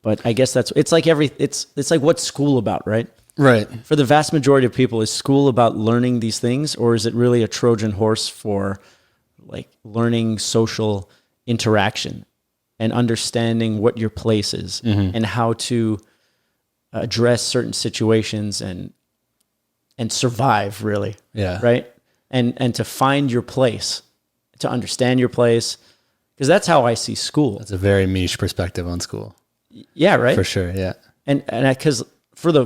But I guess it's like it's like what's school about, right? Right. For the vast majority of people, is school about learning these things, or is it really a Trojan horse for like learning social interaction and understanding what your place is and how to address certain situations and survive, really? Yeah. Right. And to find your place, to understand your place, because that's how I see school. That's a very niche perspective on school. Yeah, right. For sure, yeah. And because for the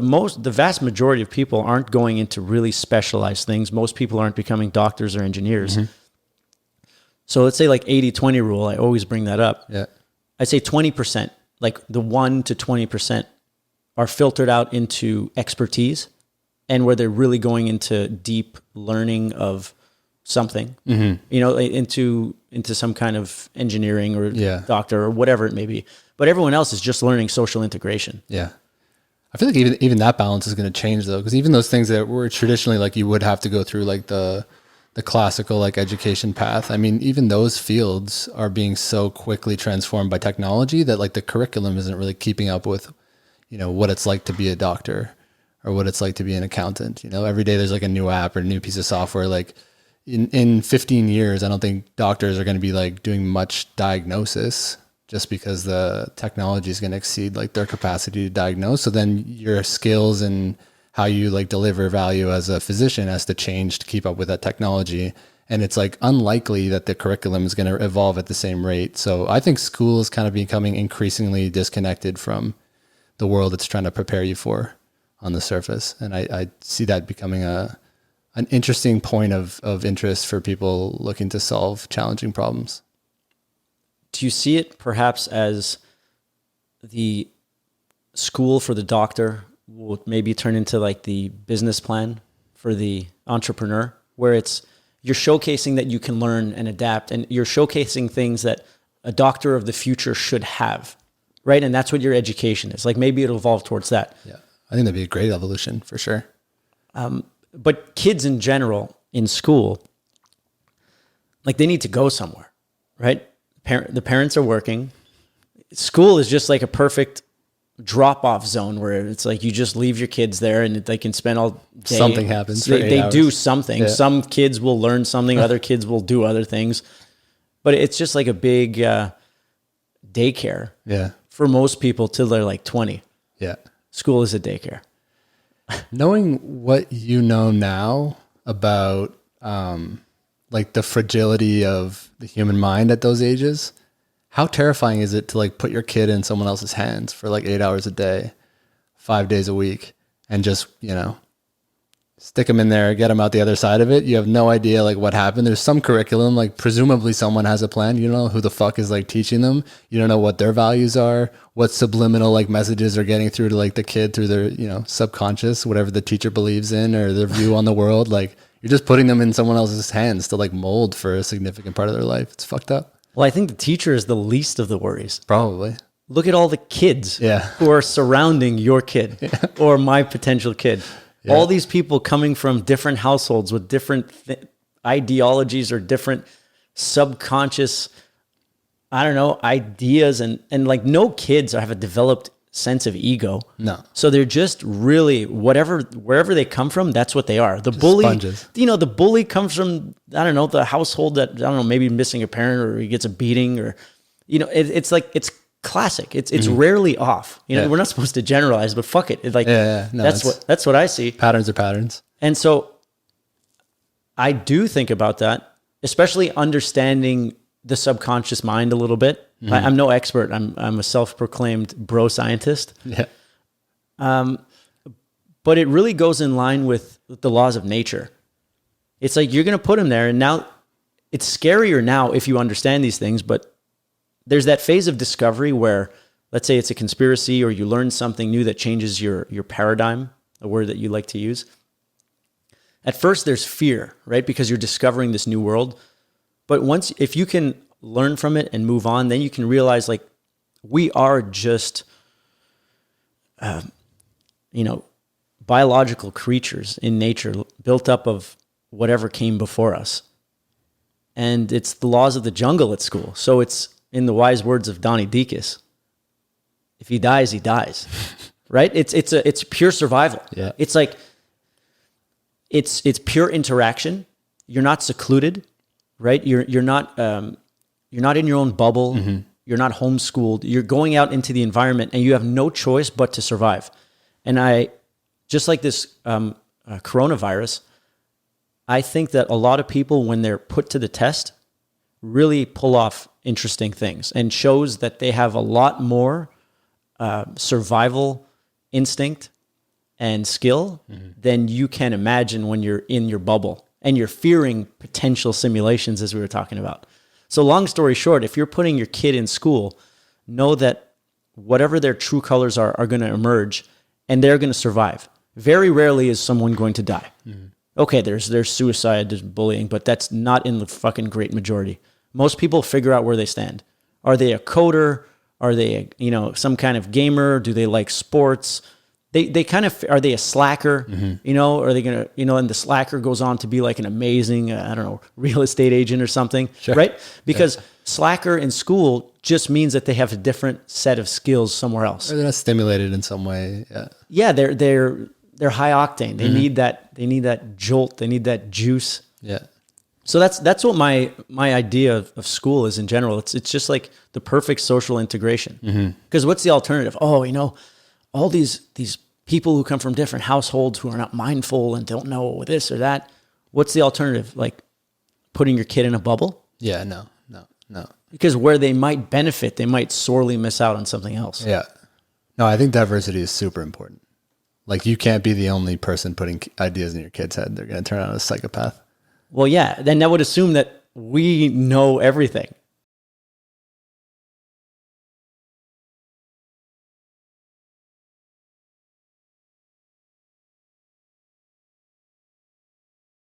vast majority of people aren't going into really specialized things. Most people aren't becoming doctors or engineers. So let's say like 80-20 rule. I always bring that up. Yeah. I'd say 20%, like the 1 to 20%, are filtered out into expertise, and where they're really going into deep learning of something, into some kind of engineering or doctor or whatever it may be. But everyone else is just learning social integration. Yeah. I feel like even that balance is going to change though, because even those things that were traditionally like you would have to go through like the classical like education path. I mean, even those fields are being so quickly transformed by technology that like the curriculum isn't really keeping up with, what it's like to be a doctor or what it's like to be an accountant. Every day there's like a new app or a new piece of software. Like in 15 years, I don't think doctors are going to be like doing much diagnosis, just because the technology is going to exceed like their capacity to diagnose. So then your skills and how you like deliver value as a physician has to change to keep up with that technology. And it's like unlikely that the curriculum is going to evolve at the same rate. So I think school is kind of becoming increasingly disconnected from the world it's trying to prepare you for on the surface. And I see that becoming an interesting point of interest for people looking to solve challenging problems. Do you see it perhaps as the school for the doctor will maybe turn into like the business plan for the entrepreneur, where you're showcasing that you can learn and adapt, and you're showcasing things that a doctor of the future should have, right? And that's what your education is. Like maybe it'll evolve towards that. Yeah, I think that'd be a great evolution for sure. But kids in general in school, like they need to go somewhere, right? The parents are working. School is just like a perfect drop-off zone where it's like you just leave your kids there and they can spend all day. Something happens. They do something. Yeah. Some kids will learn something. Other kids will do other things. But it's just like a big daycare. Yeah. For most people till they're like 20. Yeah. School is a daycare. Knowing what you know now about like the fragility of the human mind at those ages, how terrifying is it to like put your kid in someone else's hands for like 8 hours a day, 5 days a week, and just, stick them in there, get them out the other side of it? You have no idea like what happened. There's some curriculum, like presumably someone has a plan. You don't know who the fuck is like teaching them. You don't know what their values are, what subliminal like messages are getting through to like the kid through their, subconscious, whatever the teacher believes in or their view on the world. Like you're just putting them in someone else's hands to like mold for a significant part of their life. It's fucked up. Well, I think the teacher is the least of the worries. Probably. Look at all the kids who are surrounding your kid or my potential kid. Yeah. All these people coming from different households with different ideologies or different subconscious, ideas. And like no kids have a developed sense of ego. No. So they're just really wherever they come from, that's what they are. The just bully, sponges. The bully comes from, the household that, maybe missing a parent or he gets a beating or, it's like, it's classic. It's rarely off. We're not supposed to generalize, but fuck it. It's like, No, that's what I see. Patterns are patterns. And so I do think about that, especially understanding the subconscious mind a little bit. Mm-hmm. I'm no expert. I'm a self-proclaimed bro scientist. Yeah. But it really goes in line with the laws of nature. It's like you're going to put him there, and now it's scarier now if you understand these things, but there's that phase of discovery where, let's say it's a conspiracy or you learn something new that changes your paradigm, a word that you like to use. At first there's fear, right? Because you're discovering this new world. But if you can learn from it and move on, then you can realize like we are just, biological creatures in nature built up of whatever came before us. And it's the laws of the jungle at school. So it's, in the wise words of Donnie Deacus, if he dies, he dies. Right? It's pure survival. Yeah. It's like it's pure interaction. You're not secluded, right? You're not in your own bubble. Mm-hmm. You're not homeschooled. You're going out into the environment, and you have no choice but to survive. And just like this coronavirus, I think that a lot of people, when they're put to the test, really pull off interesting things, and shows that they have a lot more survival instinct and skill than you can imagine when you're in your bubble and you're fearing potential simulations, as we were talking about. So long story short, if you're putting your kid in school, know that whatever their true colors are going to emerge, and they're going to survive. Very rarely is someone going to die. Okay, there's suicide, there's bullying, but that's not in the fucking great majority. Most people figure out where they stand. Are they a coder? Are they some kind of gamer? Do they like sports? They kind of, are they a slacker? Are they going to, and the slacker goes on to be like an amazing, real estate agent or something, sure. Right? Because slacker in school just means that they have a different set of skills somewhere else. Or they're not stimulated in some way. Yeah. Yeah. They're high octane. They need that jolt. They need that juice. Yeah. So that's what my idea of school is in general. It's just like the perfect social integration. Because what's the alternative? Oh, all these people who come from different households who are not mindful and don't know this or that. What's the alternative? Like putting your kid in a bubble? Yeah, no. Because where they might benefit, they might sorely miss out on something else. Yeah. No, I think diversity is super important. Like you can't be the only person putting ideas in your kid's head. They're going to turn out a psychopath. Well, yeah. Then that would assume that we know everything.